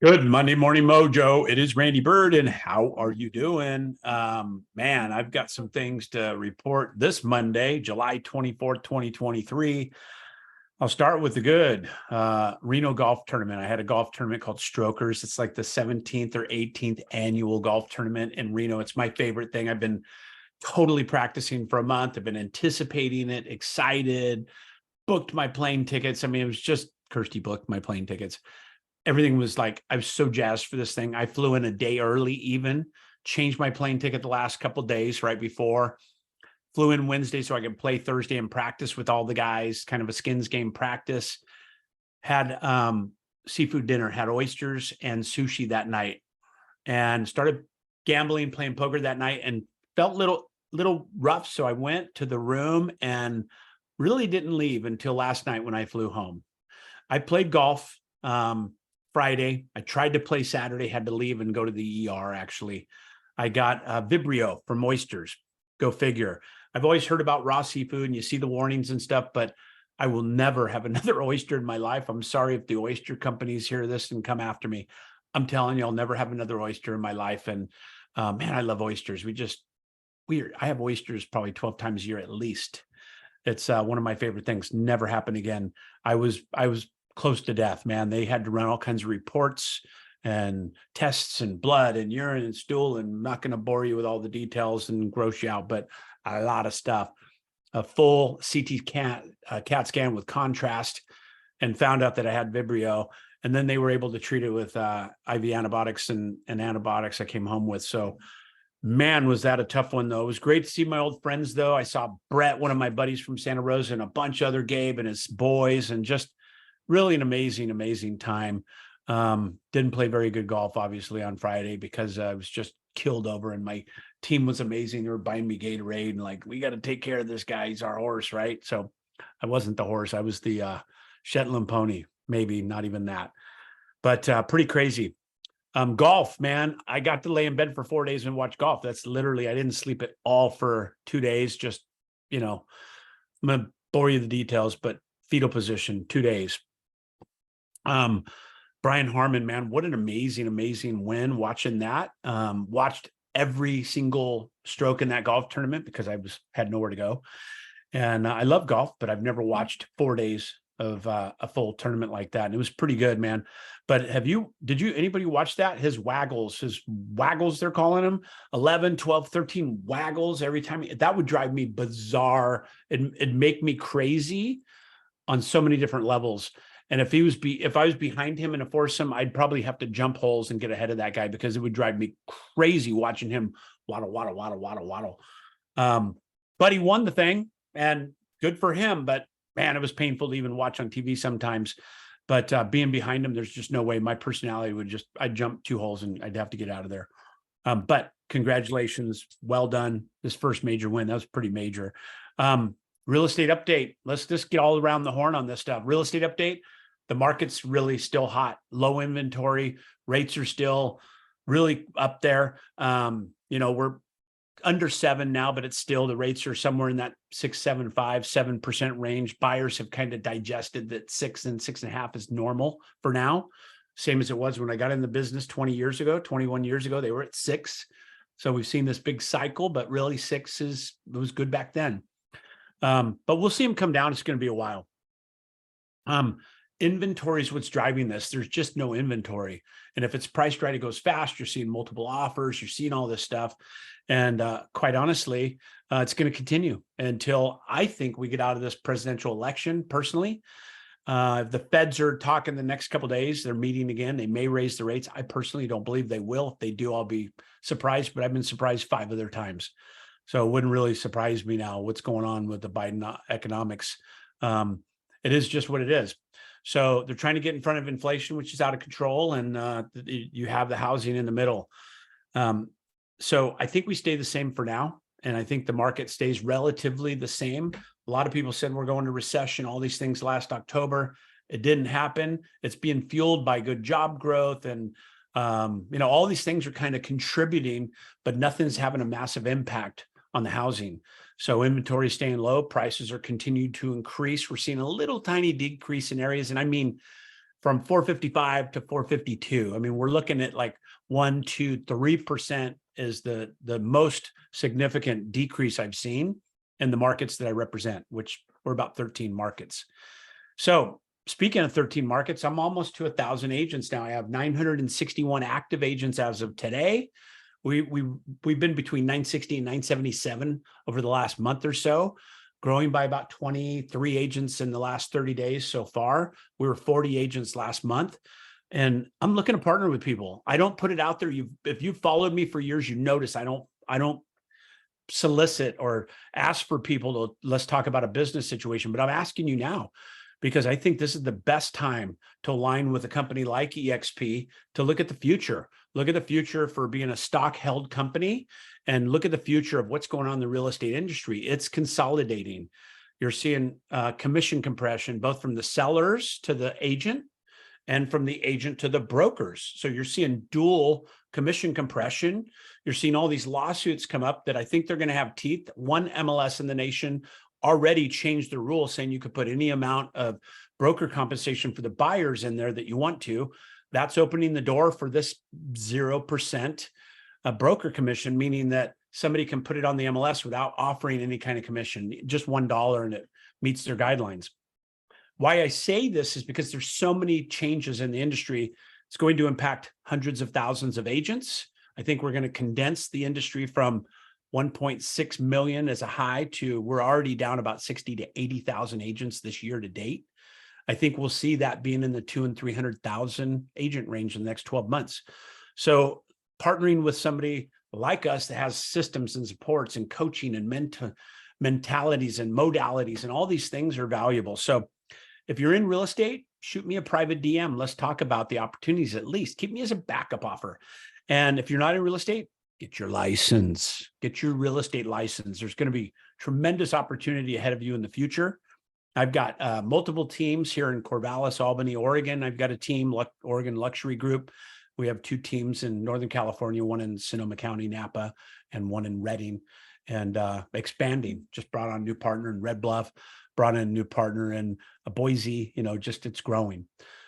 Good Monday morning, Mojo. It is Randy Byrd, and how are you doing? Man, I've got some things to report this Monday, July 24th, 2023. I'll start with the good. Reno golf tournament. I had a golf tournament called Strokers. It's like the 17th or 18th annual golf tournament in Reno. It's my favorite thing. I've been totally practicing for a month. I've been anticipating it, excited, booked my plane tickets. I mean, it was just Kirsty booked my plane tickets. Everything was like, I was so jazzed for this thing. I flew in a day early, even changed my plane ticket the last couple of days right before. Flew in Wednesday so I could play Thursday and practice with all the guys, kind of a skins game practice. Had seafood dinner, had oysters and sushi that night, and started gambling, playing poker that night, and felt little rough. So I went to the room and really didn't leave until last night when I flew home. I played golf Friday. I tried to play Saturday, had to leave and go to the ER. Actually, I got Vibrio from oysters. Go figure. I've always heard about raw seafood and you see the warnings and stuff, but I will never have another oyster in my life. I'm sorry if the oyster companies hear this and come after me. I'm telling you, I'll never have another oyster in my life. And man, I love oysters. I have oysters probably 12 times a year at least. It's one of my favorite things. Never happen again. I was close to death, man. They had to run all kinds of reports and tests and blood and urine and stool. And I'm not going to bore you with all the details and gross you out, but a lot of stuff. A full CT CAT scan with contrast, and found out that I had Vibrio. And then they were able to treat it with IV antibiotics and antibiotics I came home with. So, man, was that a tough one, though. It was great to see my old friends, though. I saw Brett, one of my buddies from Santa Rosa, and a bunch of other Gabe and his boys, and just really an amazing time. Didn't play very good golf, obviously, on Friday because I was just killed over, and my team was amazing. They were buying me Gatorade and like, we got to take care of this guy. He's our horse, right? So I wasn't the horse. I was the Shetland pony, maybe not even that, but pretty crazy. Golf, man. I got to lay in bed for 4 days and watch golf. That's literally, I didn't sleep at all for 2 days. Just, I'm going to bore you the details, but fetal position, 2 days. Brian Harmon, man, what an amazing win. Watching that, watched every single stroke in that golf tournament because I had nowhere to go. And I love golf, but I've never watched 4 days of a full tournament like that. And it was pretty good, man. But anybody watch that? His waggles, they're calling him 11, 12, 13 waggles every time. That would drive me bizarre. It'd make me crazy on so many different levels. And if I was behind him in a foursome, I'd probably have to jump holes and get ahead of that guy because it would drive me crazy watching him waddle. But he won the thing, and good for him. But man, it was painful to even watch on TV sometimes. But being behind him, there's just no way. My personality I'd jump 2 holes and I'd have to get out of there. But congratulations, well done. This first major win, that was pretty major. Real estate update. Let's just get all around the horn on this stuff. Real estate update. The market's really still hot. Low inventory. Rates are still really up there. We're under 7 now, but it's still, the rates are somewhere in that 6.75, 7% range. Buyers have kind of digested that 6 and 6.5 is normal for now. Same as it was when I got in the business 21 years ago, they were at 6. So we've seen this big cycle, but really 6 was good back then. But we'll see them come down. It's going to be a while. Inventory is what's driving this. There's just no inventory. And if it's priced right, it goes fast. You're seeing multiple offers. You're seeing all this stuff. And quite honestly, it's going to continue until I think we get out of this presidential election. Personally, if the feds are talking the next couple of days, they're meeting again. They may raise the rates. I personally don't believe they will. If they do, I'll be surprised. But I've been surprised 5 other times. So it wouldn't really surprise me now what's going on with the Biden economics. It is just what it is. So they're trying to get in front of inflation, which is out of control, and you have the housing in the middle. So I think we stay the same for now, and I think the market stays relatively the same. A lot of people said we're going to recession, all these things last October. It didn't happen. It's being fueled by good job growth, and all these things are kind of contributing, but nothing's having a massive impact on the housing. So inventory is staying low. Prices are continued to increase. We're seeing a little tiny decrease in areas. And I mean, from 455 to 452. I mean, we're looking at like 1, 2, 3% is the most significant decrease I've seen in the markets that I represent, which we're about 13 markets. So speaking of 13 markets, I'm almost to 1,000 agents now. I have 961 active agents as of today. We've been between 960 and 977 over the last month or so, growing by about 23 agents in the last 30 days so far. We were 40 agents last month. And I'm looking to partner with people. I don't put it out there. If you've followed me for years, you notice I don't solicit or ask for people to let's talk about a business situation, but I'm asking you now because I think this is the best time to align with a company like EXP to look at the future. Look at the future for being a stock held company and look at the future of what's going on in the real estate industry. It's consolidating. You're seeing commission compression, both from the sellers to the agent and from the agent to the brokers. So you're seeing dual commission compression. You're seeing all these lawsuits come up that I think they're going to have teeth. One MLS in the nation already changed the rule saying you could put any amount of broker compensation for the buyers in there that you want to. That's opening the door for this 0% broker commission, meaning that somebody can put it on the MLS without offering any kind of commission, just $1, and it meets their guidelines. Why I say this is because there's so many changes in the industry. It's going to impact hundreds of thousands of agents. I think we're going to condense the industry from 1.6 million as a high to we're already down about 60 to 80,000 agents this year to date. I think we'll see that being in the 200,000 and 300,000 agent range in the next 12 months. So partnering with somebody like us that has systems and supports and coaching and mentalities and modalities and all these things are valuable. So if you're in real estate, shoot me a private DM. Let's talk about the opportunities at least. Keep me as a backup offer. And if you're not in real estate, get your license, get your real estate license. There's going to be tremendous opportunity ahead of you in the future. I've got multiple teams here in Corvallis, Albany, Oregon. I've got a team, Oregon Luxury Group. We have 2 teams in Northern California, one in Sonoma County, Napa, and one in Redding, and expanding. Just brought on a new partner in Red Bluff, brought in a new partner in Boise, just it's growing.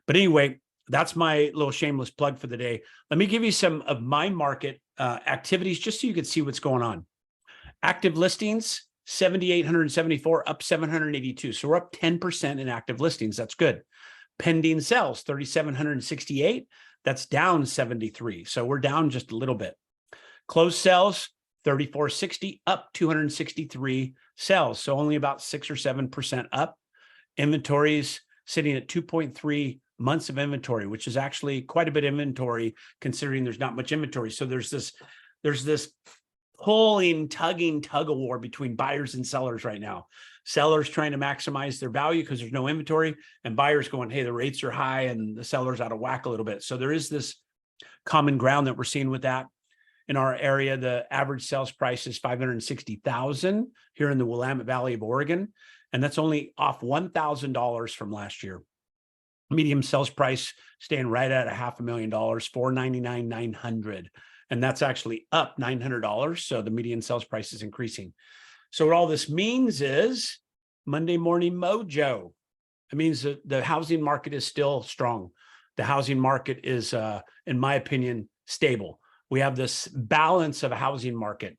But anyway, that's my little shameless plug for the day. Let me give you some of my market activities just so you can see what's going on. Active listings, 7,874, up 782. So we're up 10% in active listings. That's good. Pending sales, 3,768. That's down 73. So we're down just a little bit. Closed sales, 3,460, up 263 sales. So only about 6 or 7% up. Inventories sitting at 2.3 months of inventory, which is actually quite a bit of inventory considering there's not much inventory. So there's this pulling, tugging, tug of war between buyers and sellers right now. Sellers trying to maximize their value because there's no inventory, and buyers going, hey, the rates are high and the seller's out of whack a little bit. So there is this common ground that we're seeing with that. In our area, the average sales price is $560,000 here in the Willamette Valley of Oregon, and that's only off $1,000 from last year. Medium sales price staying right at $500,000, $499,900, and that's actually up $900. So the median sales price is increasing. So what all this means is Monday morning mojo. It means that the housing market is still strong. The housing market is, in my opinion, stable. We have this balance of a housing market.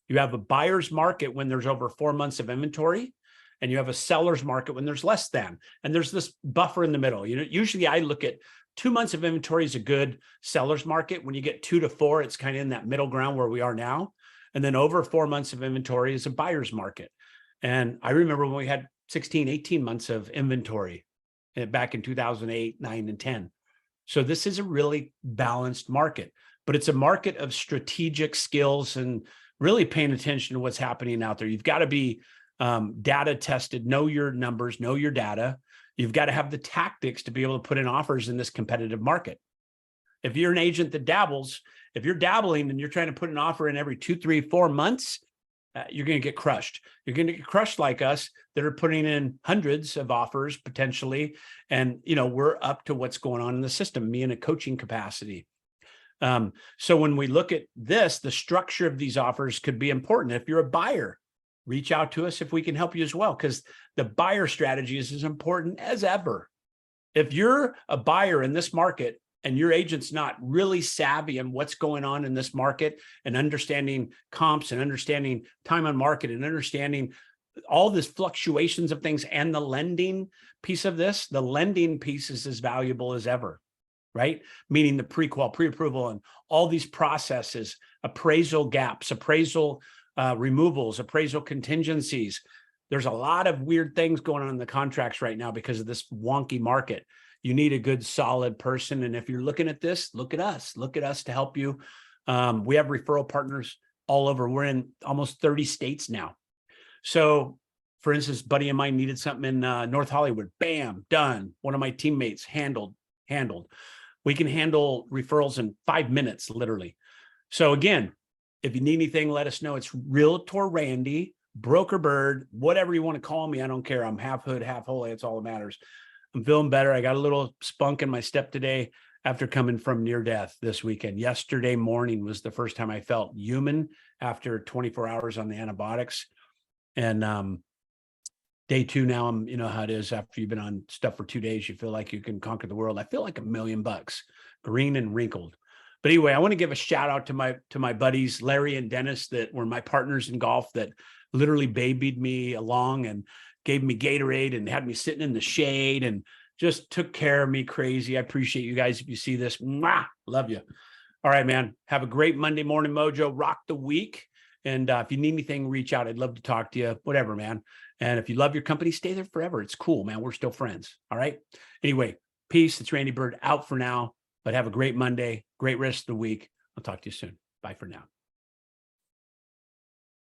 You have a buyer's market when there's over 4 months of inventory, and you have a seller's market when there's less than. And there's this buffer in the middle. Usually I look at 2 months of inventory is a good seller's market. When you get 2 to 4, it's kind of in that middle ground where we are now. And then over 4 months of inventory is a buyer's market. And I remember when we had 16, 18 months of inventory back in 2008, 9, and 10. So this is a really balanced market, but it's a market of strategic skills and really paying attention to what's happening out there. You've got to be data tested, know your numbers, know your data. You've got to have the tactics to be able to put in offers in this competitive market. If you're an agent that dabbles, if you're dabbling and you're trying to put an offer in every 2, 3, 4 months, you're going to get crushed. You're going to get crushed like us that are putting in hundreds of offers potentially. And, we're up to what's going on in the system, me in a coaching capacity. So when we look at this, the structure of these offers could be important. If you're a buyer, reach out to us if we can help you as well, because the buyer strategy is as important as ever. If you're a buyer in this market and your agent's not really savvy on what's going on in this market and understanding comps and understanding time on market and understanding all this fluctuations of things and the lending piece of this, the lending piece is as valuable as ever, right? Meaning the pre-qual, pre-approval, and all these processes, appraisal gaps, appraisal removals, appraisal contingencies. There's a lot of weird things going on in the contracts right now because of this wonky market. You need a good, solid person. And if you're looking at this, look at us to help you. We have referral partners all over. We're in almost 30 states now. So for instance, a buddy of mine needed something in North Hollywood. Bam, done. One of my teammates handled. We can handle referrals in 5 minutes, literally. So again, if you need anything, let us know. It's Realtor Randy, Broker Byrd, whatever you want to call me. I don't care. I'm half hood, half holy. It's all that matters. I'm feeling better. I got a little spunk in my step today after coming from near death this weekend. Yesterday morning was the first time I felt human after 24 hours on the antibiotics. And day 2 now, I'm, you know how it is after you've been on stuff for 2 days, you feel like you can conquer the world. I feel like $1 million, green and wrinkled. But anyway, I want to give a shout out to my buddies, Larry and Dennis, that were my partners in golf, that literally babied me along and gave me Gatorade and had me sitting in the shade and just took care of me crazy. I appreciate you guys. If you see this, mwah, love you. All right, man. Have a great Monday morning, Mojo. Rock the week. And if you need anything, reach out. I'd love to talk to you, whatever, man. And if you love your company, stay there forever. It's cool, man. We're still friends. All right. Anyway, peace. It's Randy Byrd out for now, but have a great Monday, great rest of the week. I'll talk to you soon. Bye for now.